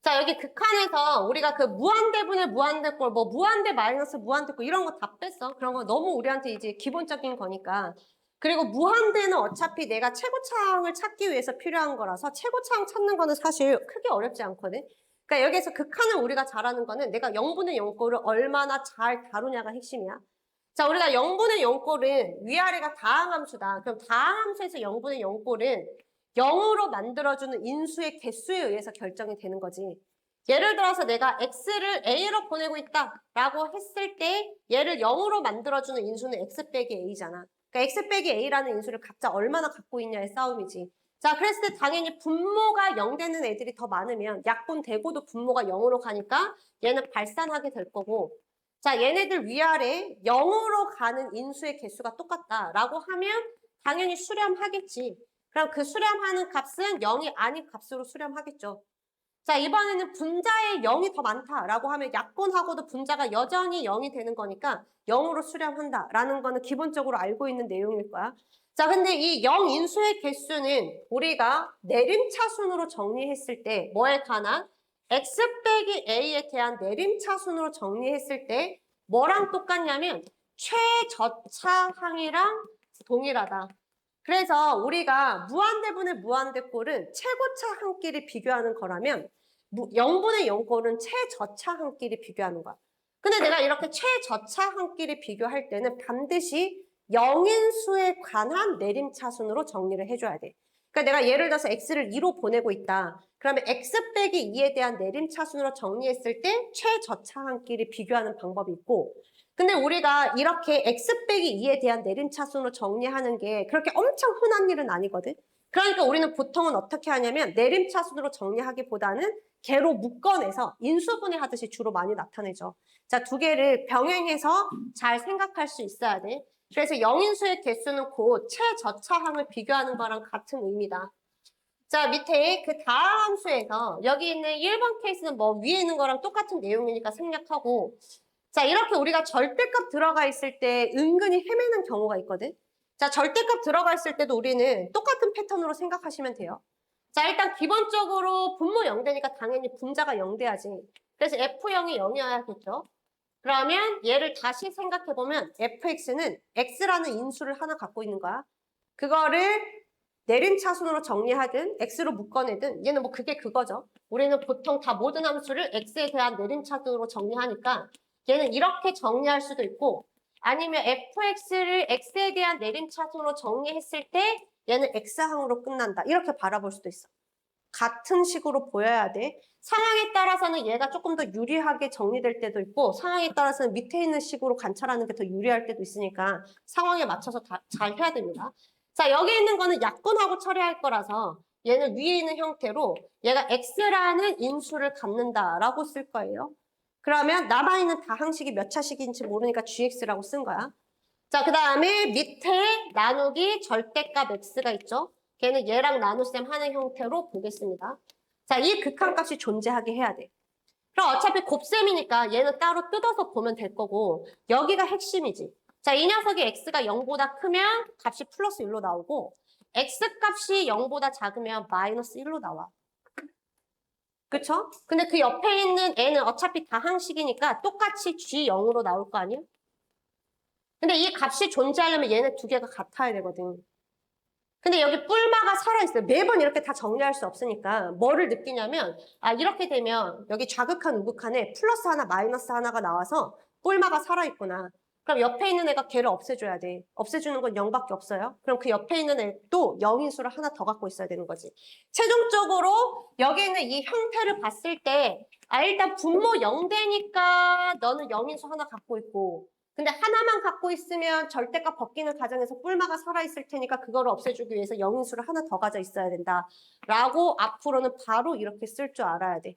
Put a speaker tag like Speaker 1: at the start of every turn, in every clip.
Speaker 1: 자, 여기 극한에서 우리가 그 무한대분의 무한대꼴, 뭐 무한대 마이너스 무한대꼴 이런 거 다 뺐어. 그런 거 너무 우리한테 이제 기본적인 거니까. 그리고 무한대는 어차피 내가 최고차항을 찾기 위해서 필요한 거라서 최고차항 찾는 거는 사실 크게 어렵지 않거든. 그러니까 여기에서 극한을 우리가 잘하는 거는 내가 0분의 0꼴을 얼마나 잘 다루냐가 핵심이야. 자, 우리가 0분의 0꼴은 위아래가 다항함수다. 그럼 다항함수에서 0분의 0꼴은 0으로 만들어주는 인수의 개수에 의해서 결정이 되는 거지. 예를 들어서 내가 x를 a로 보내고 있다라고 했을 때 얘를 0으로 만들어주는 인수는 x 빼기 a잖아. 그러니까 x 빼기 a라는 인수를 각자 얼마나 갖고 있냐의 싸움이지. 자, 그랬을 때 당연히 분모가 0 되는 애들이 더 많으면 약분되고도 분모가 0으로 가니까 얘는 발산하게 될 거고, 자, 얘네들 위아래 0으로 가는 인수의 개수가 똑같다라고 하면 당연히 수렴하겠지. 그럼 그 수렴하는 값은 0이 아닌 값으로 수렴하겠죠. 자, 이번에는 분자에 0이 더 많다라고 하면 약분하고도 분자가 여전히 0이 되는 거니까 0으로 수렴한다라는 거는 기본적으로 알고 있는 내용일 거야. 자, 근데 이 0인수의 개수는 우리가 내림차순으로 정리했을 때 뭐에 관한? x 빼기 a에 대한 내림차순으로 정리했을 때 뭐랑 똑같냐면 최저차항이랑 동일하다. 그래서 우리가 무한대분의 무한대꼴은 최고차항끼리 비교하는 거라면 0분의 0꼴은 최저차항끼리 비교하는 거야. 근데 내가 이렇게 최저차항끼리 비교할 때는 반드시 0인수에 관한 내림차순으로 정리를 해줘야 돼. 그러니까 내가 예를 들어서 x를 2로 보내고 있다. 그러면 x 빼기 2에 대한 내림차순으로 정리했을 때 최저차항끼리 비교하는 방법이 있고, 근데 우리가 이렇게 x 빼기 2에 대한 내림차순으로 정리하는 게 그렇게 엄청 흔한 일은 아니거든. 그러니까 우리는 보통은 어떻게 하냐면 내림차순으로 정리하기보다는 개로 묶어내서 인수분해 하듯이 주로 많이 나타내죠. 자, 두 개를 병행해서 잘 생각할 수 있어야 돼. 그래서 영인수의 개수는 곧 최저차항을 비교하는 거랑 같은 의미다. 자, 밑에 그 다음 함수에서 여기 있는 1번 케이스는 뭐 위에 있는 거랑 똑같은 내용이니까 생략하고, 자, 이렇게 우리가 절대값 들어가 있을 때 은근히 헤매는 경우가 있거든. 자, 절대값 들어가 있을 때도 우리는 똑같은 패턴으로 생각하시면 돼요. 자, 일단 기본적으로 분모 0대니까 당연히 분자가 0대야지. 그래서 F0이 0이어야겠죠. 그러면 얘를 다시 생각해보면 fx는 x라는 인수를 하나 갖고 있는 거야. 그거를 내림차순으로 정리하든 x로 묶어내든 얘는 뭐 그게 그거죠. 우리는 보통 다 모든 함수를 x에 대한 내림차순으로 정리하니까 얘는 이렇게 정리할 수도 있고, 아니면 fx를 x에 대한 내림차순으로 정리했을 때 얘는 x항으로 끝난다. 이렇게 바라볼 수도 있어. 같은 식으로 보여야 돼. 상황에 따라서는 얘가 조금 더 유리하게 정리될 때도 있고, 상황에 따라서는 밑에 있는 식으로 관찰하는 게 더 유리할 때도 있으니까 상황에 맞춰서 잘 해야 됩니다. 자, 여기 있는 거는 약분하고 처리할 거라서 얘는 위에 있는 형태로 얘가 x라는 인수를 갖는다라고 쓸 거예요. 그러면 남아있는 다항식이 몇 차식인지 모르니까 gx라고 쓴 거야. 자, 그 다음에 밑에 나누기 절대값 x가 있죠. 걔는 얘랑 나눗셈 하는 형태로 보겠습니다. 자, 이 극한값이 존재하게 해야 돼. 그럼 어차피 곱셈이니까 얘는 따로 뜯어서 보면 될 거고, 여기가 핵심이지. 자, 이 녀석이 x가 0보다 크면 값이 플러스 1로 나오고, x값이 0보다 작으면 마이너스 1로 나와. 그쵸? 근데 그 옆에 있는 애는 어차피 다항식이니까 똑같이 g0으로 나올 거 아니야? 근데 이 값이 존재하려면 얘네 두 개가 같아야 되거든. 근데 여기 뿔마가 살아있어요. 매번 이렇게 다 정리할 수 없으니까 뭐를 느끼냐면, 아, 이렇게 되면 여기 좌극한 우극한에 플러스 하나 마이너스 하나가 나와서 뿔마가 살아있구나. 그럼 옆에 있는 애가 걔를 없애줘야 돼. 없애주는 건 0밖에 없어요. 그럼 그 옆에 있는 애도 0인수를 하나 더 갖고 있어야 되는 거지. 최종적으로 여기 있는 이 형태를 봤을 때, 아, 일단 분모 0대니까 너는 0인수 하나 갖고 있고, 근데 하나만 갖고 있으면 절대값 벗기는 과정에서 뿔마가 살아있을 테니까 그거를 없애주기 위해서 영인수를 하나 더 가져 있어야 된다. 라고 앞으로는 바로 이렇게 쓸 줄 알아야 돼.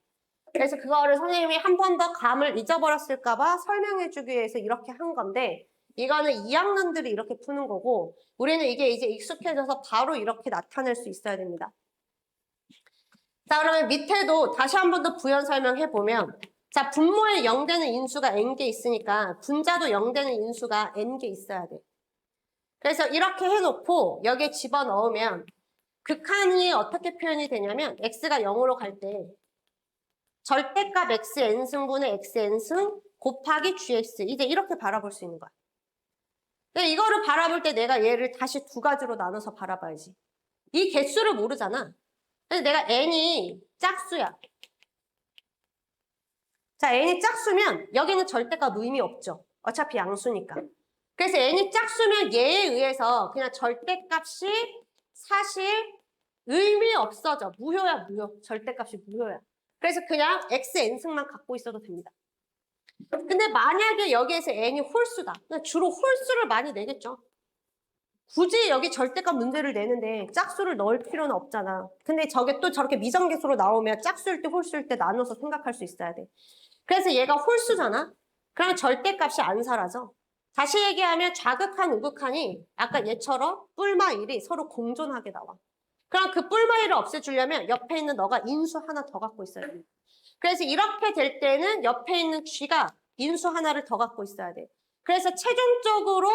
Speaker 1: 그래서 그거를 선생님이 한 번 더 감을 잊어버렸을까 봐 설명해주기 위해서 이렇게 한 건데, 이거는 2학년들이 이렇게 푸는 거고, 우리는 이게 이제 익숙해져서 바로 이렇게 나타낼 수 있어야 됩니다. 자, 그러면 밑에도 다시 한 번 더 부연 설명해보면, 자, 분모에 0되는 인수가 n개 있으니까 분자도 0되는 인수가 n개 있어야 돼. 그래서 이렇게 해놓고 여기에 집어넣으면 극한이 어떻게 표현이 되냐면 x가 0으로 갈 때 절대값 xn승분의 xn승 곱하기 gx. 이제 이렇게 바라볼 수 있는 거야. 근데 이거를 바라볼 때 내가 얘를 다시 두 가지로 나눠서 바라봐야지. 이 개수를 모르잖아. 근데 내가 n이 짝수야. 자, n이 짝수면 여기는 절대값 의미 없죠. 어차피 양수니까. 그래서 n이 짝수면 얘에 의해서 그냥 절대값이 사실 의미 없어져. 무효야, 무효. 절대값이 무효야. 그래서 그냥 xn승만 갖고 있어도 됩니다. 근데 만약에 여기에서 n이 홀수다. 주로 홀수를 많이 내겠죠. 굳이 여기 절대값 문제를 내는데 짝수를 넣을 필요는 없잖아. 근데 저게 또 저렇게 미정계수로 나오면 짝수일 때 홀수일 때 나눠서 생각할 수 있어야 돼. 그래서 얘가 홀수잖아. 그러면 절대값이 안 사라져. 다시 얘기하면 좌극한 우극한이 아까 얘처럼 뿔마 1이 서로 공존하게 나와. 그럼 그 뿔마 1을 없애주려면 옆에 있는 너가 인수 하나 더 갖고 있어야 돼. 그래서 이렇게 될 때는 옆에 있는 쥐가 인수 하나를 더 갖고 있어야 돼. 그래서 최종적으로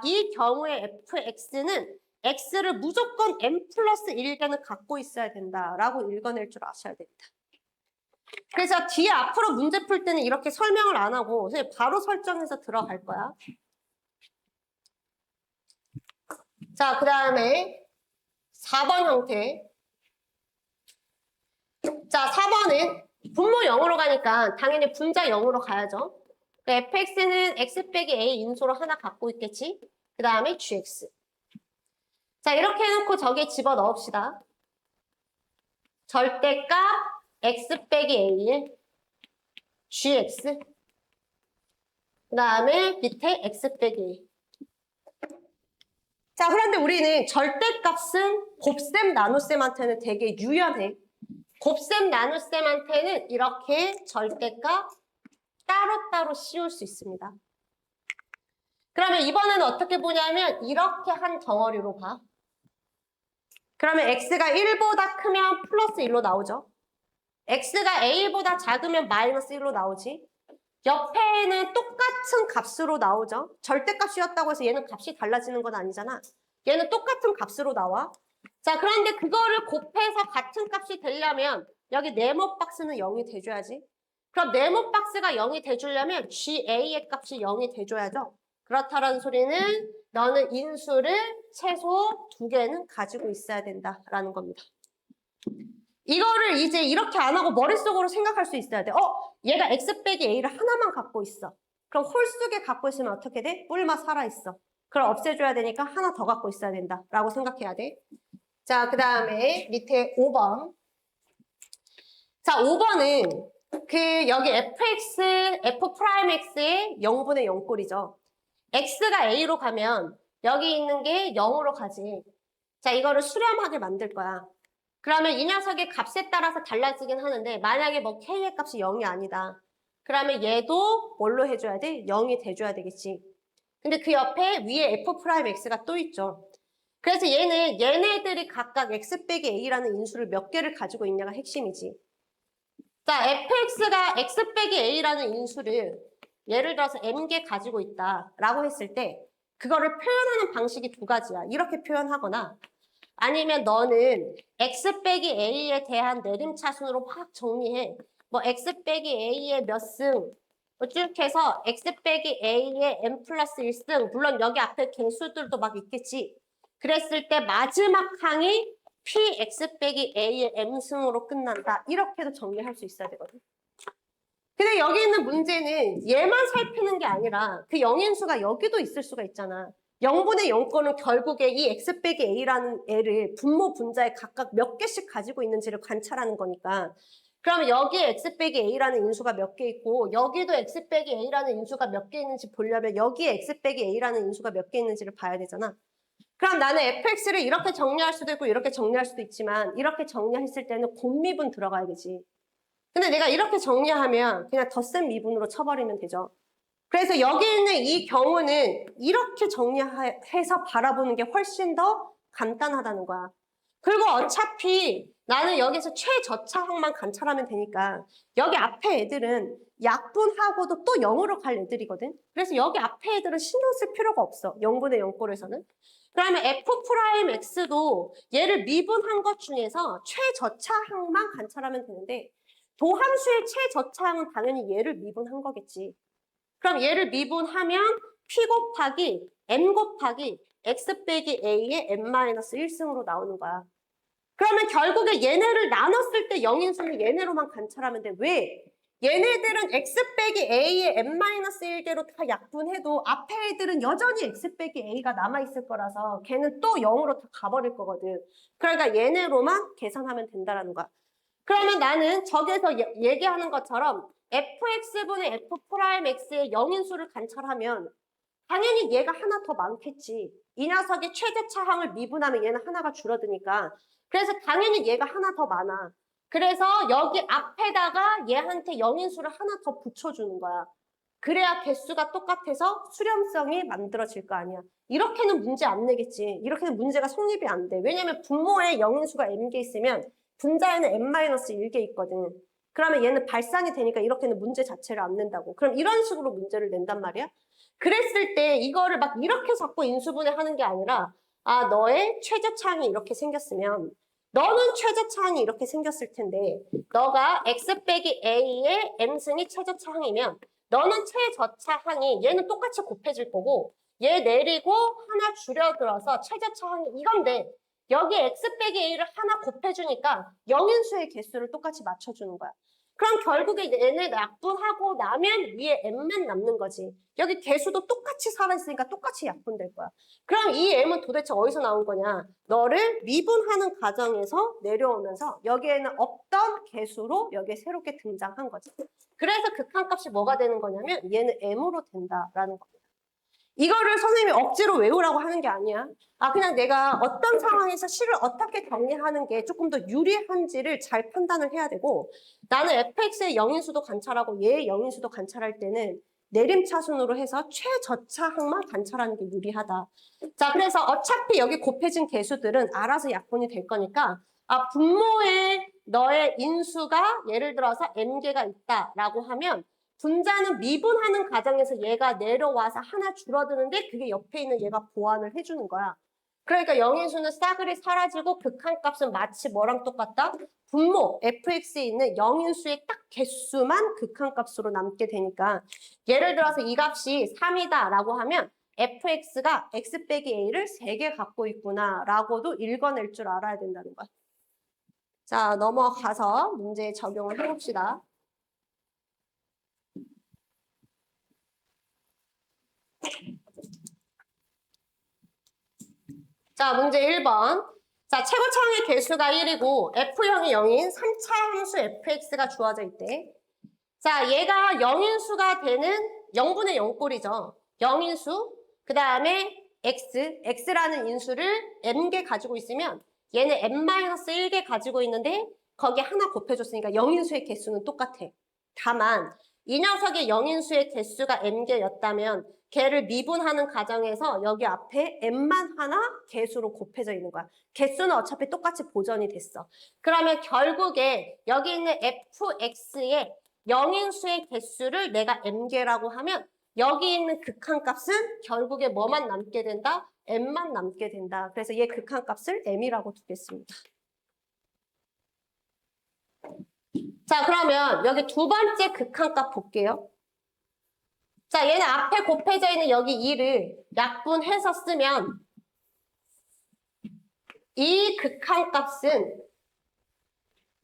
Speaker 1: 이 경우에 fx는 x를 무조건 n 플러스 1개는 갖고 있어야 된다라고 읽어낼 줄 아셔야 됩니다. 그래서 뒤에 앞으로 문제 풀 때는 이렇게 설명을 안 하고 바로 설정해서 들어갈 거야. 자, 그 다음에 4번 형태. 자, 4번은 분모 0으로 가니까 당연히 분자 0으로 가야죠. fx는 x 빼기 a 인수로 하나 갖고 있겠지. 그 다음에 gx. 자, 이렇게 해놓고 저기에 집어넣읍시다. 절대값 x 빼기 a에 gx. 그 다음에 밑에 x 빼기 a. 자, 그런데 우리는 절대값은 곱셈 나눗셈한테는 되게 유연해. 곱셈 나눗셈한테는 이렇게 절대값 따로따로 씌울 수 있습니다. 그러면 이번에는 어떻게 보냐면 이렇게 한 덩어리로 봐. 그러면 x가 1보다 크면 플러스 1로 나오죠. x가 a보다 작으면 마이너스 1로 나오지. 옆에는 똑같은 값으로 나오죠. 절대값이었다고 해서 얘는 값이 달라지는 건 아니잖아. 얘는 똑같은 값으로 나와. 자, 그런데 그거를 곱해서 같은 값이 되려면 여기 네모 박스는 0이 돼줘야지. 그럼 네모 박스가 0이 돼주려면 GA의 값이 0이 돼줘야죠. 그렇다는 소리는 너는 인수를 최소 2개는 가지고 있어야 된다라는 겁니다. 이거를 이제 이렇게 안 하고 머릿속으로 생각할 수 있어야 돼. 얘가 x 빼기 a를 하나만 갖고 있어. 그럼 홀수개 갖고 있으면 어떻게 돼? 뿔마 살아있어. 그럼 없애줘야 되니까 하나 더 갖고 있어야 된다라고 생각해야 돼. 자, 그 다음에 밑에 5번. 자, 5번은 여기 fx, f'x의 0분의 0꼴이죠. x가 a로 가면 여기 있는 게 0으로 가지. 자, 이거를 수렴하게 만들 거야. 그러면 이 녀석의 값에 따라서 달라지긴 하는데 만약에 뭐 k의 값이 0이 아니다. 그러면 얘도 뭘로 해줘야 돼? 0이 돼줘야 되겠지. 근데 그 옆에 위에 f'x가 또 있죠. 그래서 얘네들이 각각 x 빼기 a라는 인수를 몇 개를 가지고 있냐가 핵심이지. 자, fx가 x 빼기 a라는 인수를 예를 들어서 m개 가지고 있다라고 했을 때 그거를 표현하는 방식이 두 가지야. 이렇게 표현하거나 아니면 너는 x 빼기 a에 대한 내림차순으로 확 정리해. 뭐 x 빼기 a의 몇 승, 쭉 해서 x 빼기 a의 n 플러스 1승, 물론 여기 앞에 개수들도 막 있겠지. 그랬을 때 마지막 항이 px 빼기 a의 m승으로 끝난다. 이렇게도 정리할 수 있어야 되거든. 근데 여기 있는 문제는 얘만 살피는 게 아니라 그 영인수가 여기도 있을 수가 있잖아. 0분의 0거는 결국에 이 x 빼기 a라는 애를 분모 분자에 각각 몇 개씩 가지고 있는지를 관찰하는 거니까. 그러면 여기에 x 빼기 a라는 인수가 몇 개 있고 여기도 x 빼기 a라는 인수가 몇 개 있는지 보려면 여기에 x 빼기 a라는 인수가 몇 개 있는지를 봐야 되잖아. 그럼 나는 fx를 이렇게 정리할 수도 있고 이렇게 정리할 수도 있지만 이렇게 정리했을 때는 곱미분 들어가야 되지. 근데 내가 이렇게 정리하면 그냥 덧셈 미분으로 쳐버리면 되죠. 그래서 여기 있는 이 경우는 이렇게 정리해서 바라보는 게 훨씬 더 간단하다는 거야. 그리고 어차피 나는 여기서 최저차항만 관찰하면 되니까 여기 앞에 애들은 약분하고도 또 0으로 갈 애들이거든. 그래서 여기 앞에 애들은 신경 쓸 필요가 없어. 0분의 0꼴에서는. 그러면 f'x도 얘를 미분한 것 중에서 최저차항만 관찰하면 되는데 도함수의 최저차항은 당연히 얘를 미분한 거겠지. 그럼 얘를 미분하면 P 곱하기 M 곱하기 X 빼기 A의 M-1승으로 나오는 거야. 그러면 결국에 얘네를 나눴을 때 영인수는 얘네로만 관찰하면 돼. 왜? 얘네들은 X 빼기 A의 M-1개로 다 약분해도 앞에 애들은 여전히 X 빼기 A가 남아있을 거라서 걔는 또 0으로 다 가버릴 거거든. 그러니까 얘네로만 계산하면 된다라는 거야. 그러면 나는 저기에서 얘기하는 것처럼 fx분의 f'x의 영인수를 관찰하면 당연히 얘가 하나 더 많겠지. 이 녀석의 최저차항을 미분하면 얘는 하나가 줄어드니까. 그래서 당연히 얘가 하나 더 많아. 그래서 여기 앞에다가 얘한테 영인수를 하나 더 붙여주는 거야. 그래야 개수가 똑같아서 수렴성이 만들어질 거 아니야. 이렇게는 문제 안 내겠지. 이렇게는 문제가 성립이 안 돼. 왜냐면 분모에 영인수가 m개 있으면 분자에는 m-1개 있거든. 그러면 얘는 발산이 되니까 이렇게는 문제 자체를 안 낸다고. 그럼 이런 식으로 문제를 낸단 말이야. 그랬을 때 이거를 막 이렇게 자꾸 인수분해하는 게 아니라 아 너의 최저차항이 이렇게 생겼으면 너는 최저차항이 이렇게 생겼을 텐데 너가 x 빼기 a의 m승이 최저차항이면 너는 최저차항이 얘는 똑같이 곱해질 거고 얘 내리고 하나 줄여들어서 최저차항이 이건데 여기 x 빼기 a를 하나 곱해주니까 영인수의 개수를 똑같이 맞춰주는 거야. 그럼 결국에 얘네 약분하고 나면 위에 m만 남는 거지. 여기 개수도 똑같이 살아있으니까 똑같이 약분될 거야. 그럼 이 m은 도대체 어디서 나온 거냐? 너를 미분하는 과정에서 내려오면서 여기에는 없던 개수로 여기에 새롭게 등장한 거지. 그래서 극한값이 뭐가 되는 거냐면 얘는 m으로 된다라는 겁니다. 이거를 선생님이 억지로 외우라고 하는 게 아니야. 아 그냥 내가 어떤 상황에서 식을 어떻게 정리하는 게 조금 더 유리한지를 잘 판단을 해야 되고 나는 fx의 영인수도 관찰하고 얘의 영인수도 관찰할 때는 내림차순으로 해서 최저차항만 관찰하는 게 유리하다. 자 그래서 어차피 여기 곱해진 개수들은 알아서 약분이 될 거니까 아 분모에 너의 인수가 예를 들어서 m개가 있다라고 하면 분자는 미분하는 과정에서 얘가 내려와서 하나 줄어드는데 그게 옆에 있는 얘가 보완을 해주는 거야. 그러니까 영인수는 싸그리 사라지고 극한값은 마치 뭐랑 똑같다? 분모 fx에 있는 영인수의 딱 개수만 극한값으로 남게 되니까 예를 들어서 이 값이 3이다 라고 하면 fx가 x 빼기 a를 3개 갖고 있구나 라고도 읽어낼 줄 알아야 된다는 거야. 자 넘어가서 문제에 적용을 해봅시다. 자, 문제 1번. 자, 최고차항의 개수가 1이고 F형이 0인 3차 함수 fx가 주어져 있대. 자, 얘가 0인수가 되는 0분의 0꼴이죠. 0인수, 그 다음에 x라는 인수를 m개 가지고 있으면 얘는 m-1개 가지고 있는데 거기에 하나 곱해줬으니까 0인수의 개수는 똑같아. 다만 이 녀석의 0인수의 개수가 m개였다면 걔를 미분하는 과정에서 여기 앞에 m만 하나 개수로 곱해져 있는 거야. 개수는 어차피 똑같이 보전이 됐어. 그러면 결국에 여기 있는 fx의 영인수의 개수를 내가 m개라고 하면 여기 있는 극한값은 결국에 뭐만 남게 된다? m만 남게 된다. 그래서 얘 극한값을 m이라고 두겠습니다. 자, 그러면 여기 두 번째 극한값 볼게요. 자, 얘는 앞에 곱해져 있는 여기 2를 약분해서 쓰면 이 극한값은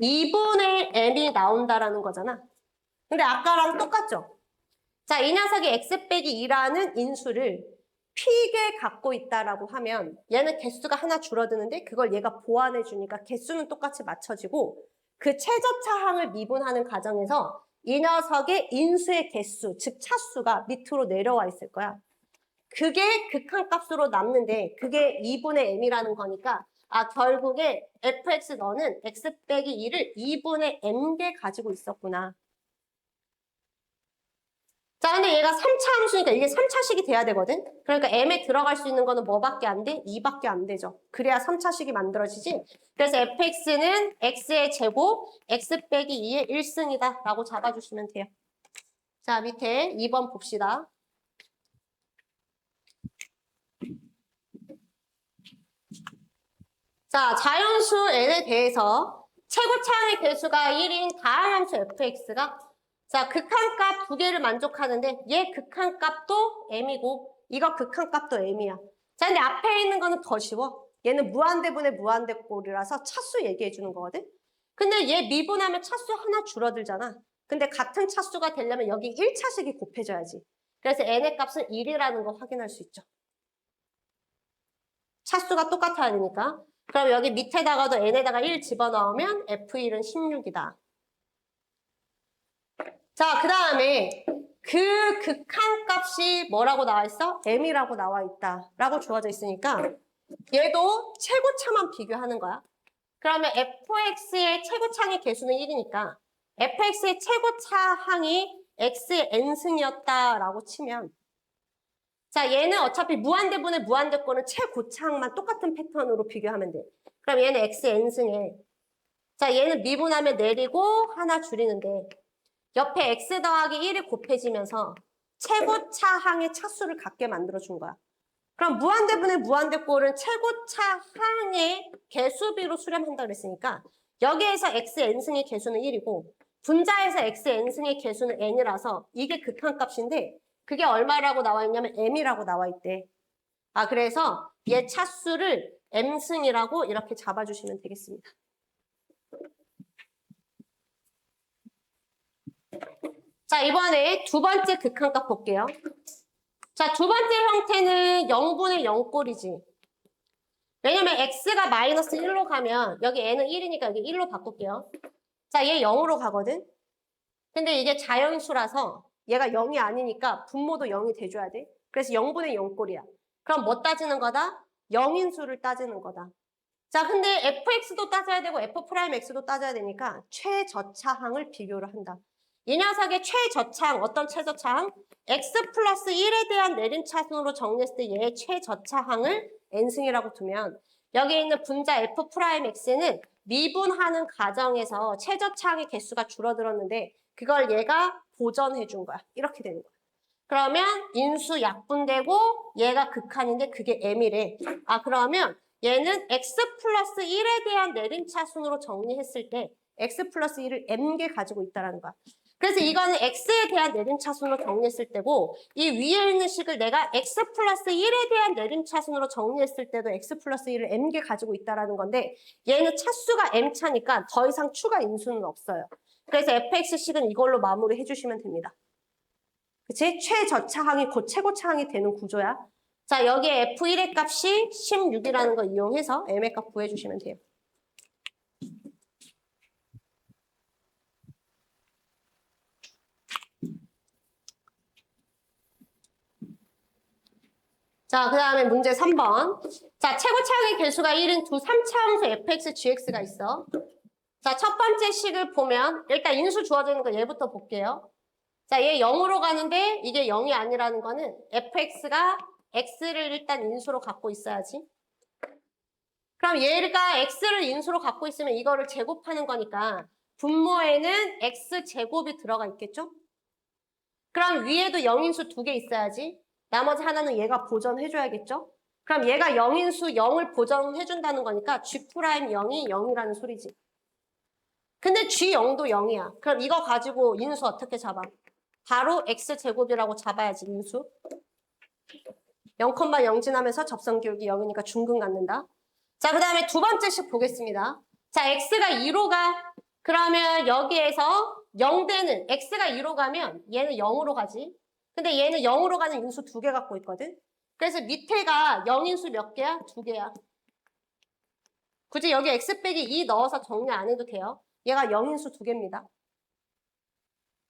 Speaker 1: 2분의 m이 나온다라는 거잖아. 근데 아까랑 똑같죠? 자, 이 녀석이 x 빼기 2라는 인수를 p개 갖고 있다라고 하면 얘는 개수가 하나 줄어드는데 그걸 얘가 보완해 주니까 개수는 똑같이 맞춰지고 그 최저차항을 미분하는 과정에서 이 녀석의 인수의 개수, 즉 차수가 밑으로 내려와 있을 거야. 그게 극한값으로 남는데 그게 2분의 m이라는 거니까 아 결국에 fx 너는 x 빼기 2를 2분의 m개 가지고 있었구나. 자, 근데 얘가 3차 함수니까 이게 3차식이 돼야 되거든? 그러니까 m에 들어갈 수 있는 거는 뭐밖에 안 돼? 2밖에 안 되죠. 그래야 3차식이 만들어지지. 그래서 fx는 x의 제곱, x 빼기 2의 1승이다 라고 잡아주시면 돼요. 자, 밑에 2번 봅시다. 자, 자연수 n에 대해서 최고차항의 개수가 1인 다항함수 fx가 자, 극한값 두 개를 만족하는데 얘 극한값도 m이고 이거 극한값도 m이야. 자, 근데 앞에 있는 거는 더 쉬워. 얘는 무한대분의 무한대꼴이라서 차수 얘기해 주는 거거든. 근데 얘 미분하면 차수 하나 줄어들잖아. 근데 같은 차수가 되려면 여기 1차식이 곱해져야지. 그래서 n의 값은 1이라는 거 확인할 수 있죠. 차수가 똑같아야 되니까. 그럼 여기 밑에다가도 n에다가 1 집어넣으면 f1은 16이다. 자, 그 다음에 그 극한값이 뭐라고 나와 있어? m이라고 나와 있다 라고 주어져 있으니까 얘도 최고차만 비교하는 거야. 그러면 fx의 최고차항의 개수는 1이니까 fx의 최고차항이 x의 n승이었다라고 치면 자, 얘는 어차피 무한대분의 무한대꼴은 최고차항만 똑같은 패턴으로 비교하면 돼. 그럼 얘는 x n승에 자, 얘는 미분하면 내리고 하나 줄이는데 옆에 x 더하기 1이 곱해지면서 최고차항의 차수를 갖게 만들어준 거야. 그럼 무한대분의 무한대꼴은 최고차항의 개수비로 수렴한다 그랬으니까 여기에서 x n승의 개수는 1이고 분자에서 x n승의 개수는 n이라서 이게 극한값인데 그게 얼마라고 나와 있냐면 m이라고 나와 있대. 아, 그래서 얘 차수를 m승이라고 이렇게 잡아주시면 되겠습니다. 자, 이번에 두 번째 극한값 볼게요. 자, 두 번째 형태는 0분의 0꼴이지. 왜냐면 x가 마이너스 1로 가면 여기 n은 1이니까 여기 1로 바꿀게요. 자, 얘 0으로 가거든. 근데 이게 자연수라서 얘가 0이 아니니까 분모도 0이 돼줘야 돼. 그래서 0분의 0꼴이야. 그럼 뭐 따지는 거다? 영인수를 따지는 거다. 자, 근데 fx도 따져야 되고 f'x도 따져야 되니까 최저차항을 비교를 한다. 이 녀석의 최저차항, 어떤 최저차항? x 플러스 1에 대한 내림차순으로 정리했을 때 얘의 최저차항을 n승이라고 두면 여기 있는 분자 f'x는 미분하는 과정에서 최저차항의 개수가 줄어들었는데 그걸 얘가 보전해 준 거야. 이렇게 되는 거야. 그러면 인수 약분되고 얘가 극한인데 그게 m이래. 아, 그러면 얘는 x 플러스 1에 대한 내림차순으로 정리했을 때 x 플러스 1을 m개 가지고 있다는 거야. 그래서 이거는 x에 대한 내림차순으로 정리했을 때고 이 위에 있는 식을 내가 x 플러스 1에 대한 내림차순으로 정리했을 때도 x 플러스 1을 m개 가지고 있다는 건데 얘는 차수가 m차니까 더 이상 추가 인수는 없어요. 그래서 fx식은 이걸로 마무리해 주시면 됩니다. 그치? 최저차항이 곧 최고차항이 되는 구조야. 자, 여기에 f1의 값이 16이라는 거 이용해서 m의 값 구해주시면 돼요. 자, 그 다음에 문제 3번. 자, 최고차항의 개수가 1인 두 3차함수 fx, gx가 있어. 자, 첫 번째 식을 보면 일단 인수 주어지는 거 얘부터 볼게요. 자, 얘 0으로 가는데 이게 0이 아니라는 거는 fx가 x를 일단 인수로 갖고 있어야지. 그럼 얘가 x를 인수로 갖고 있으면 이거를 제곱하는 거니까 분모에는 x제곱이 들어가 있겠죠? 그럼 위에도 0인수 2개 있어야지. 나머지 하나는 얘가 보전해줘야겠죠? 그럼 얘가 0인수 0을 보전해준다는 거니까 G'0이 0이라는 소리지. 근데 G0도 0이야. 그럼 이거 가지고 인수 어떻게 잡아? 바로 X제곱이라고 잡아야지, 인수. 0,0 지나면서 접선기울기 0이니까 중근 갖는다. 자, 그 다음에 두 번째 식 보겠습니다. 자, X가 2로 가. 그러면 여기에서 0대는 X가 2로 가면 얘는 0으로 가지. 근데 얘는 0으로 가는 인수 2개 갖고 있거든. 그래서 밑에가 0인수 몇 개야? 2개야. 굳이 여기 X 빼기 2 넣어서 정리 안 해도 돼요. 얘가 0인수 2개입니다.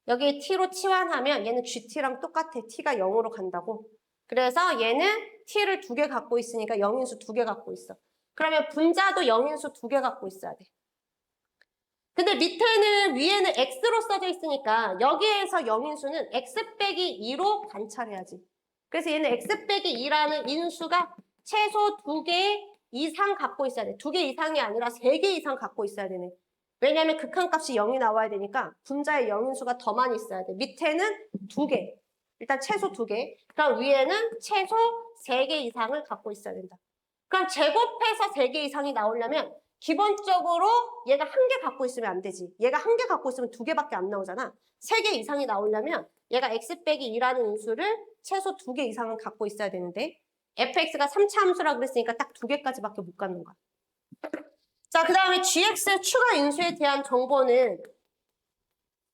Speaker 1: 여기 T로 치환하면 얘는 GT랑 똑같아. T가 0으로 간다고. 그래서 얘는 T를 2개 갖고 있으니까 0인수 2개 갖고 있어. 그러면 분자도 0인수 2개 갖고 있어야 돼. 근데 밑에는 위에는 X로 써져 있으니까 여기에서 0인수는 X 빼기 2로 관찰해야지. 그래서 얘는 X 빼기 2라는 인수가 최소 2개 이상 갖고 있어야 돼. 2개 이상이 아니라 3개 이상 갖고 있어야 되네. 왜냐하면 극한값이 0이 나와야 되니까 분자의 0인수가 더 많이 있어야 돼. 밑에는 2개. 일단 최소 2개. 그럼 위에는 최소 3개 이상을 갖고 있어야 된다. 그럼 제곱해서 3개 이상이 나오려면 기본적으로 얘가 한 개 갖고 있으면 안 되지. 얘가 한 개 갖고 있으면 두 개밖에 안 나오잖아. 세 개 이상이 나오려면 얘가 x 빼기 2라는 인수를 최소 두 개 이상은 갖고 있어야 되는데 fx가 3차 함수라 그랬으니까 딱 두 개까지밖에 못 갖는 거야. 자, 그 다음에 gx 추가 인수에 대한 정보는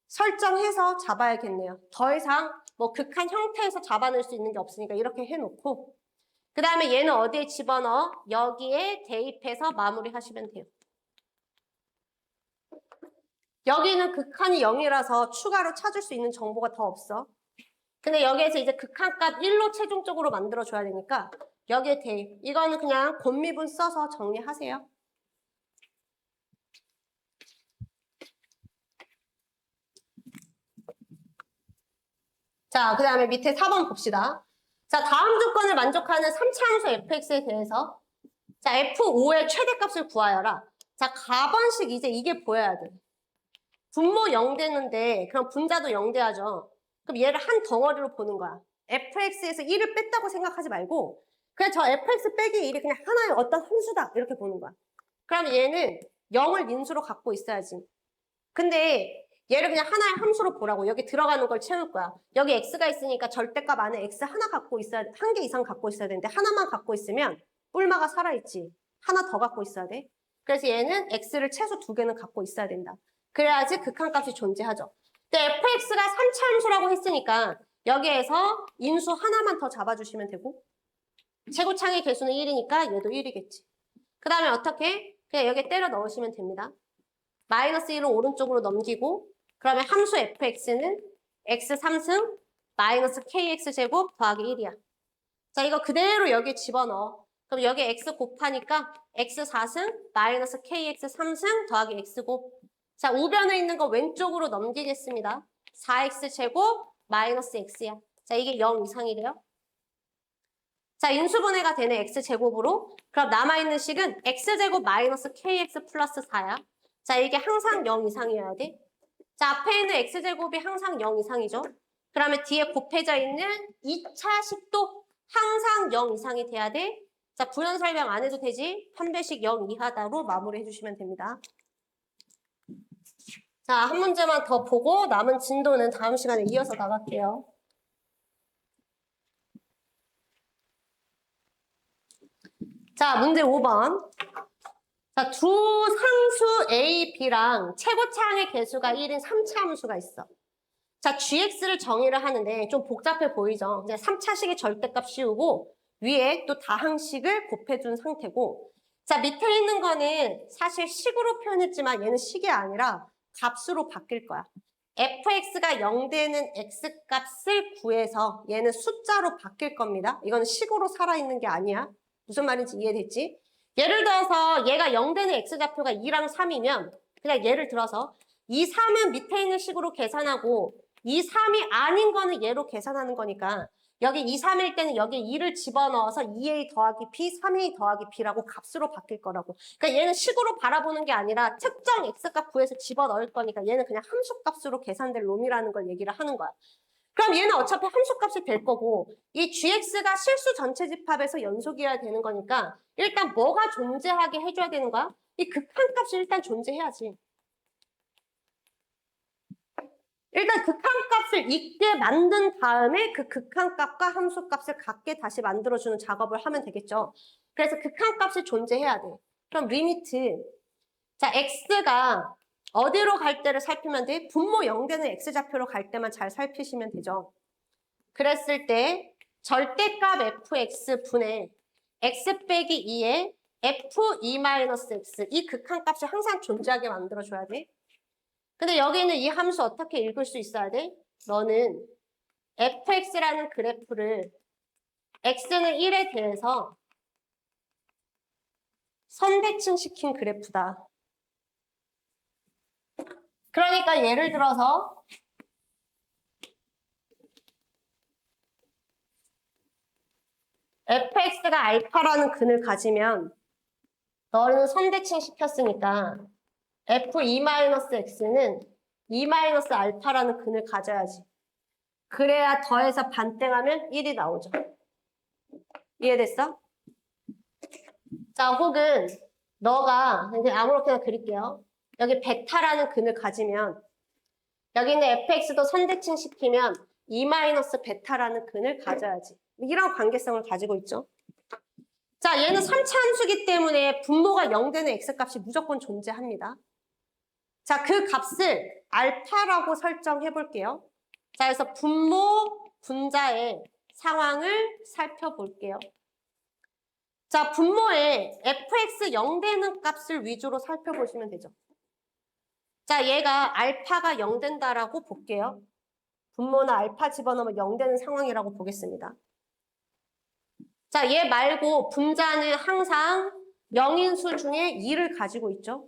Speaker 1: 설정해서 잡아야겠네요. 더 이상 뭐 극한 형태에서 잡아낼 수 있는 게 없으니까 이렇게 해놓고 그 다음에 얘는 어디에 집어넣어? 여기에 대입해서 마무리하시면 돼요. 여기는 극한이 0이라서 추가로 찾을 수 있는 정보가 더 없어. 근데 여기에서 이제 극한값 1로 최종적으로 만들어줘야 되니까 여기에 대입. 이거는 그냥 곱미분 써서 정리하세요. 자, 그 다음에 밑에 4번 봅시다. 자, 다음 조건을 만족하는 3차 함수 fx에 대해서 자, f5의 최대값을 구하여라. 자, 가번식 이제 이게 보여야 돼. 분모 0 되는데 그럼 분자도 0 돼야죠. 그럼 얘를 한 덩어리로 보는 거야. fx에서 1을 뺐다고 생각하지 말고 그냥 저 fx 빼기 1이 그냥 하나의 어떤 함수다 이렇게 보는 거야. 그럼 얘는 0을 인수로 갖고 있어야지. 근데 얘를 그냥 하나의 함수로 보라고. 여기 들어가는 걸 채울 거야. 여기 x가 있으니까 절대값 안에 x 하나 갖고 있어야, 한 개 이상 갖고 있어야 되는데 하나만 갖고 있으면 뿔마가 살아있지. 하나 더 갖고 있어야 돼. 그래서 얘는 x를 최소 두 개는 갖고 있어야 된다. 그래야지 극한값이 존재하죠. 근데 fx가 3차 함수라고 했으니까 여기에서 인수 하나만 더 잡아주시면 되고 최고창의 개수는 1이니까 얘도 1이겠지. 그 다음에 어떻게? 그냥 여기에 때려 넣으시면 됩니다. 마이너스 1을 오른쪽으로 넘기고 그러면 함수 fx는 x 3승 마이너스 kx 제곱 더하기 1이야. 자, 이거 그대로 여기에 집어넣어. 그럼 여기 x 곱하니까 x 4승 마이너스 kx 3승 더하기 x곱. 자, 우변에 있는 거 왼쪽으로 넘기겠습니다. 4x 제곱 마이너스 x야. 자, 이게 0 이상이래요. 자, 인수분해가 되네, x제곱으로. 그럼 남아있는 식은 x제곱 마이너스 kx 플러스 4야. 자, 이게 항상 0 이상이어야 돼. 자, 앞에 있는 x제곱이 항상 0 이상이죠. 그러면 뒤에 곱해져 있는 2차 식도 항상 0 이상이 돼야 돼. 자, 분원 설명 안 해도 되지. 판별식 0 이하다로 마무리해 주시면 됩니다. 자, 한 문제만 더 보고 남은 진도는 다음 시간에 이어서 나갈게요. 자, 문제 5번. 자, 두 상수 A, B랑 최고차항의 개수가 1인 3차 함수가 있어. 자, gx를 정의를 하는데 좀 복잡해 보이죠? 이제 3차식의 절대값 씌우고 위에 또 다항식을 곱해준 상태고 자, 밑에 있는 거는 사실 식으로 표현했지만 얘는 식이 아니라 값으로 바뀔 거야. fx가 0 되는 x값을 구해서 얘는 숫자로 바뀔 겁니다. 이건 식으로 살아있는 게 아니야. 무슨 말인지 이해됐지? 예를 들어서 얘가 0 되는 x좌표가 2랑 3이면 그냥 예를 들어서 2, 3은 밑에 있는 식으로 계산하고 2, 3이 아닌 거는 얘로 계산하는 거니까 여기 2, 3일 때는 여기에 2를 집어넣어서 2a 더하기 b, 3a 더하기 b라고 값으로 바뀔 거라고. 그러니까 얘는 식으로 바라보는 게 아니라 특정 x값 구해서 집어넣을 거니까 얘는 그냥 함수값으로 계산될 놈이라는 걸 얘기를 하는 거야. 그럼 얘는 어차피 함수값이 될 거고 이 gx가 실수 전체 집합에서 연속이어야 되는 거니까 일단 뭐가 존재하게 해줘야 되는 거야? 이 극한값이 일단 존재해야지. 일단 극한값을 있게 만든 다음에 그 극한값과 함수값을 같게 다시 만들어주는 작업을 하면 되겠죠. 그래서 극한값이 존재해야 돼. 그럼 리미트. 자, x가 어디로 갈 때를 살피면 돼? 분모 0 되는 x좌표로 갈 때만 잘 살피시면 되죠. 그랬을 때 절대값 fx 분의 x 빼기 2에 f2-x 이 극한값이 항상 존재하게 만들어줘야 돼. 근데 여기는 이 함수 어떻게 읽을 수 있어야 돼? 너는 fx라는 그래프를 x는 1에 대해서 선대칭시킨 그래프다. 그러니까 예를 들어서 fx가 알파라는 근을 가지면 너는 선대칭 시켰으니까 f2-x는 2-알파라는 근을 가져야지. 그래야 더해서 반땡하면 1이 나오죠. 이해됐어? 자, 혹은 너가 그냥 아무렇게나 그릴게요. 여기 베타라는 근을 가지면 여기 있는 fx도 선대칭 시키면 2-베타라는 근을 가져야지. 이런 관계성을 가지고 있죠. 자, 얘는 3차 함수기 때문에 분모가 0 되는 x값이 무조건 존재합니다. 자, 그 값을 알파라고 설정해 볼게요. 자, 그래서 분모 분자의 상황을 살펴볼게요. 자, 분모에 fx 0 되는 값을 위주로 살펴보시면 되죠. 자, 얘가 알파가 0 된다라고 볼게요. 분모나 알파 집어넣으면 0 되는 상황이라고 보겠습니다. 자, 얘 말고 분자는 항상 영인수 중에 2를 가지고 있죠.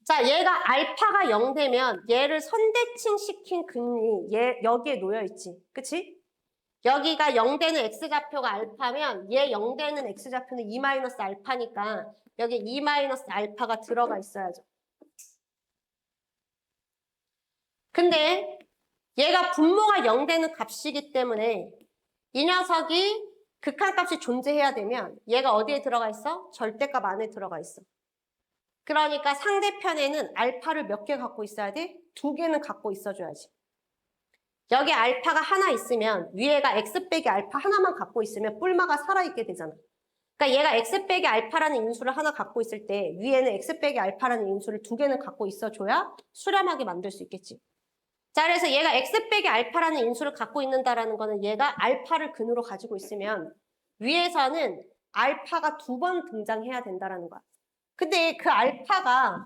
Speaker 1: 자, 얘가 알파가 0 되면 얘를 선대칭 시킨 근이 여기에 놓여 있지. 그치? 여기가 0 되는 x좌표가 알파면 얘 0 되는 x좌표는 2-알파니까 여기 2-알파가 들어가 있어야죠. 근데 얘가 분모가 0 되는 값이기 때문에 이 녀석이 극한값이 존재해야 되면 얘가 어디에 들어가 있어? 절대값 안에 들어가 있어. 그러니까 상대편에는 알파를 몇 개 갖고 있어야 돼? 2개는 갖고 있어줘야지. 여기 알파가 하나 있으면 위에가 x 빼기 알파 하나만 갖고 있으면 뿔마가 살아있게 되잖아. 그러니까 얘가 x 빼기 알파라는 인수를 하나 갖고 있을 때 위에는 x 빼기 알파라는 인수를 2개는 갖고 있어줘야 수렴하게 만들 수 있겠지. 자, 그래서 얘가 x 빼기 알파라는 인수를 갖고 있는다라는 거는 얘가 알파를 근으로 가지고 있으면 위에서는 알파가 2번 등장해야 된다라는 거야. 근데 그 알파가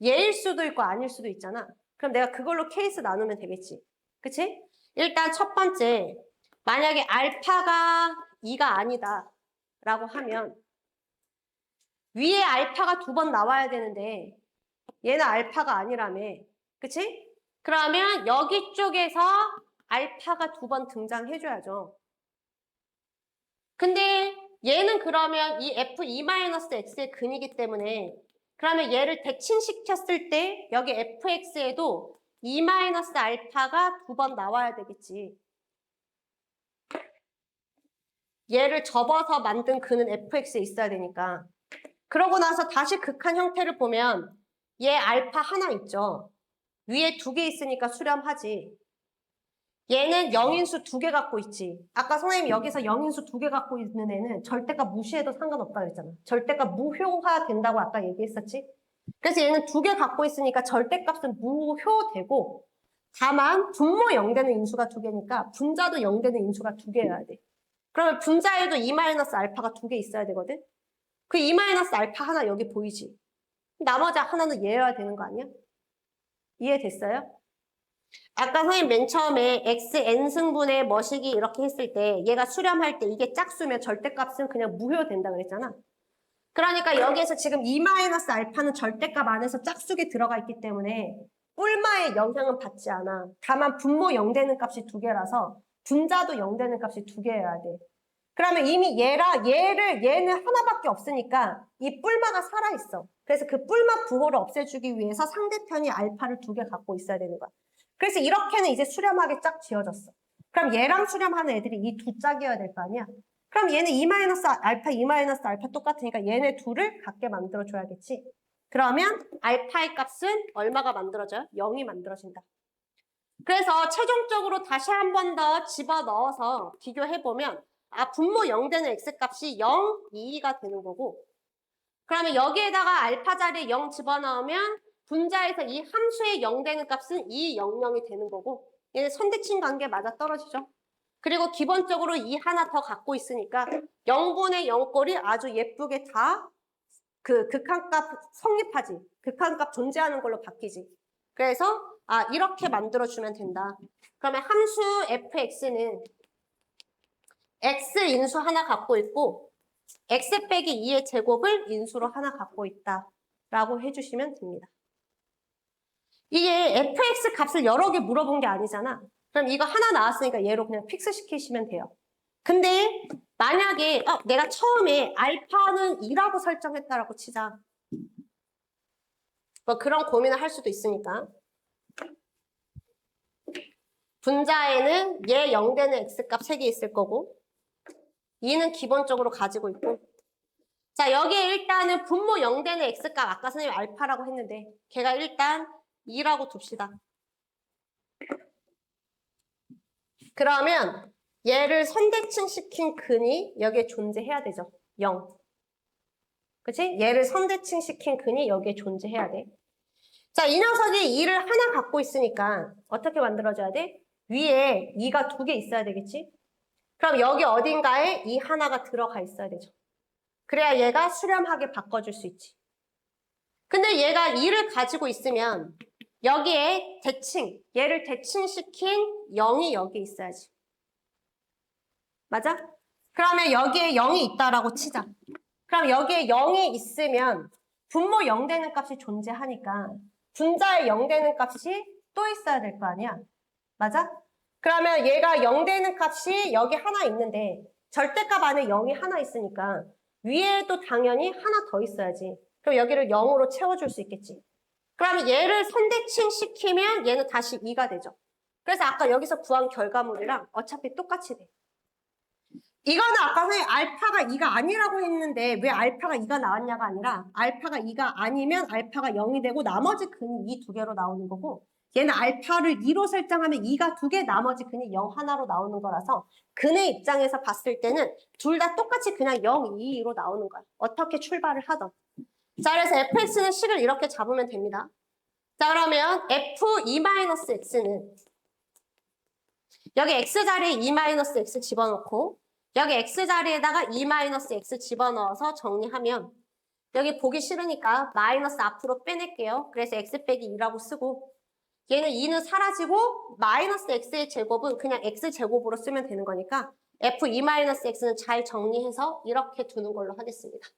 Speaker 1: 얘일 수도 있고 아닐 수도 있잖아. 그럼 내가 그걸로 케이스 나누면 되겠지. 그치? 일단 첫 번째, 만약에 알파가 2가 아니다 라고 하면 위에 알파가 2번 나와야 되는데 얘는 알파가 아니라며. 그치? 그러면 여기 쪽에서 알파가 2번 등장해줘야죠. 근데 얘는 그러면 이 f2-x의 근이기 때문에 그러면 얘를 대칭시켰을 때 여기 fx에도 2-알파가 2번 나와야 되겠지. 얘를 접어서 만든 근은 fx에 있어야 되니까. 그러고 나서 다시 극한 형태를 보면 얘 알파 하나 있죠. 위에 2개 있으니까 수렴하지. 얘는 영인수 2개 갖고 있지. 아까 선생님이 여기서 영인수 2개 갖고 있는 애는 절대값 무시해도 상관없다 그랬잖아. 절대값 무효화 된다고 아까 얘기했었지. 그래서 얘는 2개 갖고 있으니까 절대값은 무효되고 다만 분모 0 되는 인수가 2개니까 분자도 0 되는 인수가 2개여야 돼. 그러면 분자에도 2-알파가 2개 있어야 되거든. 그 2-알파 하나 여기 보이지. 나머지 하나는 얘여야 되는 거 아니야? 이해됐어요? 아까 선생님 맨 처음에 xn승분의 뭐시기 이렇게 했을 때 얘가 수렴할 때 이게 짝수면 절대값은 그냥 무효된다 그랬잖아. 그러니까 여기에서 지금 2-알파는 절대값 안에서 짝수에 들어가 있기 때문에 뿔마의 영향은 받지 않아. 다만 분모 0 되는 값이 2개라서 분자도 0 되는 값이 2개여야 돼. 그러면 이미 얘는 하나밖에 없으니까 이 뿔마가 살아있어. 그래서 그 뿔마 부호를 없애주기 위해서 상대편이 알파를 2개 갖고 있어야 되는 거야. 그래서 이렇게는 이제 수렴하게 짝 지어졌어. 그럼 얘랑 수렴하는 애들이 이 두 짝이어야 될 거 아니야? 그럼 얘는 2-알파, 2-알파 똑같으니까 얘네 둘을 같게 만들어줘야겠지. 그러면 알파의 값은 얼마가 만들어져요? 0이 만들어진다. 그래서 최종적으로 다시 한 번 더 집어넣어서 비교해보면 분모 0 되는 x값이 0, 2가 되는 거고 그러면 여기에다가 알파 자리에 0 집어넣으면 분자에서 이 함수의 0 되는 값은 2, 0, 0이 되는 거고 얘는 선대칭 관계 맞아 떨어지죠. 그리고 기본적으로 2 하나 더 갖고 있으니까 0분의 0꼴이 아주 예쁘게 다 그 극한값 성립하지. 극한값 존재하는 걸로 바뀌지. 그래서 이렇게 만들어주면 된다. 그러면 함수 fx는 x 인수 하나 갖고 있고 x 빼기 2의 제곱을 인수로 하나 갖고 있다라고 해주시면 됩니다. 이게 fx 값을 여러 개 물어본 게 아니잖아. 그럼 이거 하나 나왔으니까 얘로 그냥 픽스 시키시면 돼요. 근데 만약에 내가 처음에 알파는 2라고 설정했다라고 치자. 뭐 그런 고민을 할 수도 있으니까. 분자에는 얘 0 되는 x값 3개 있을 거고 2는 기본적으로 가지고 있고. 자, 여기에 일단은 분모 0되는 x값 아까 선생님이 알파라고 했는데 걔가 일단 2라고 둡시다. 그러면 얘를 선대칭 시킨 근이 여기에 존재해야 되죠. 0. 그치? 얘를 선대칭 시킨 근이 여기에 존재해야 돼. 자, 이 녀석이 2를 하나 갖고 있으니까 어떻게 만들어줘야 돼? 위에 2가 2개 있어야 되겠지? 그럼 여기 어딘가에 2 하나가 들어가 있어야 되죠. 그래야 얘가 수렴하게 바꿔줄 수 있지. 근데 얘가 2를 가지고 있으면 여기에 대칭, 얘를 대칭시킨 0이 여기 있어야지. 맞아? 그러면 여기에 0이 있다라고 치자. 그럼 여기에 0이 있으면 분모 0 되는 값이 존재하니까 분자에 0 되는 값이 또 있어야 될 거 아니야. 맞아? 그러면 얘가 0 되는 값이 여기 하나 있는데 절대값 안에 0이 하나 있으니까 위에도 당연히 하나 더 있어야지. 그럼 여기를 0으로 채워줄 수 있겠지. 그러면 얘를 선대칭 시키면 얘는 다시 2가 되죠. 그래서 아까 여기서 구한 결과물이랑 어차피 똑같이 돼. 이거는 아까 선생님 알파가 2가 아니라고 했는데 왜 알파가 2가 나왔냐가 아니라 알파가 2가 아니면 알파가 0이 되고 나머지 근이 2 두 개로 나오는 거고 얘는 알파를 2로 설정하면 2가 2개 나머지 근이 0 하나로 나오는 거라서 근의 입장에서 봤을 때는 둘 다 똑같이 그냥 0, 2, 2로 나오는 거야. 어떻게 출발을 하던. 자, 그래서 fx는 식을 이렇게 잡으면 됩니다. 자, 그러면 f2-x는 여기 x 자리에 2-x 집어넣고 여기 x 자리에다가 2-x 집어넣어서 정리하면 여기 보기 싫으니까 마이너스 앞으로 빼낼게요. 그래서 x 빼기 2라고 쓰고 얘는 2는 사라지고 마이너스 x의 제곱은 그냥 x제곱으로 쓰면 되는 거니까 f2-x는 잘 정리해서 이렇게 두는 걸로 하겠습니다.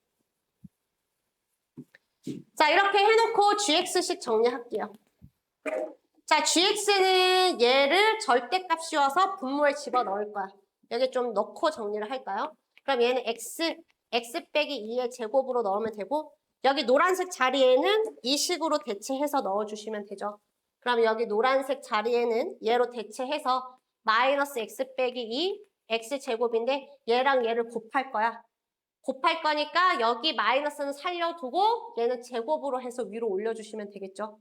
Speaker 1: 자, 이렇게 해놓고 gx식 정리할게요. 자, gx는 얘를 절대값 씌워서 분모에 집어넣을 거야. 여기 좀 넣고 정리를 할까요? 그럼 얘는 x 빼기 2의 제곱으로 넣으면 되고 여기 노란색 자리에는 이 식으로 대체해서 넣어주시면 되죠. 그럼 여기 노란색 자리에는 얘로 대체해서 마이너스 x 빼기 2 x제곱인데 얘랑 얘를 곱할 거야. 곱할 거니까 여기 마이너스는 살려두고 얘는 제곱으로 해서 위로 올려주시면 되겠죠.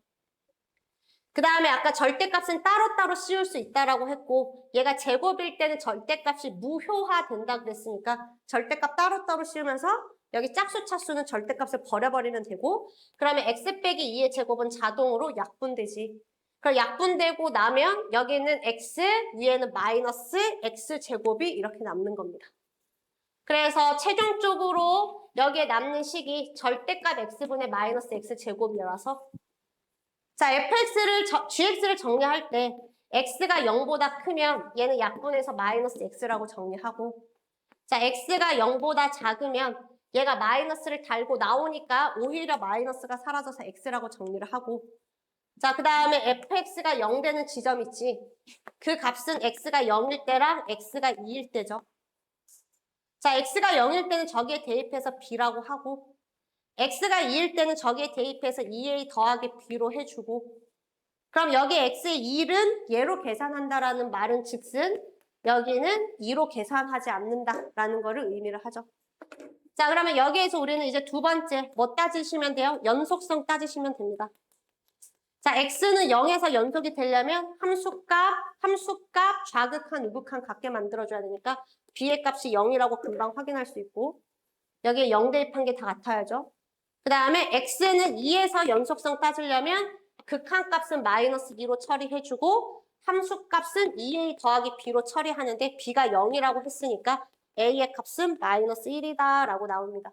Speaker 1: 그 다음에 아까 절대값은 따로따로 씌울 수 있다라고 했고 얘가 제곱일 때는 절대값이 무효화된다 그랬으니까 절대값 따로따로 씌우면서 여기 짝수 차수는 절대값을 버려버리면 되고 그러면 x 빼기 2의 제곱은 자동으로 약분되지. 그럼 약분되고 나면 여기는 x, 위에는 마이너스 x제곱이 이렇게 남는 겁니다. 그래서 최종적으로 여기에 남는 식이 절대값 x분의 마이너스 x제곱이라서 자, gx를 정리할 때 x가 0보다 크면 얘는 약분해서 마이너스 x라고 정리하고 자, x가 0보다 작으면 얘가 마이너스를 달고 나오니까 오히려 마이너스가 사라져서 x라고 정리를 하고 자, 그 다음에 fx가 0 되는 지점 있지. 그 값은 x가 0일 때랑 x가 2일 때죠. 자, x가 0일 때는 저기에 대입해서 b라고 하고 x가 2일 때는 저기에 대입해서 2a 더하기 b로 해주고 그럼 여기 x의 1은 얘로 계산한다라는 말은 즉슨 여기는 2로 계산하지 않는다라는 거를 의미를 하죠. 자, 그러면 여기에서 우리는 이제 두 번째 뭐 따지시면 돼요? 연속성 따지시면 됩니다. 자, x는 0에서 연속이 되려면 함수값 좌극한 우극한 같게 만들어줘야 되니까 b의 값이 0이라고 금방 확인할 수 있고 여기에 0 대입한 게 다 같아야죠. 그 다음에 x는 2에서 연속성 따지려면 극한 값은 마이너스 2로 처리해주고 함수 값은 2a 더하기 b로 처리하는데 b가 0이라고 했으니까 a의 값은 마이너스 1이다 라고 나옵니다.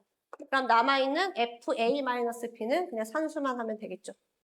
Speaker 1: 그럼 남아있는 fa-b는 그냥 산수만 하면 되겠죠.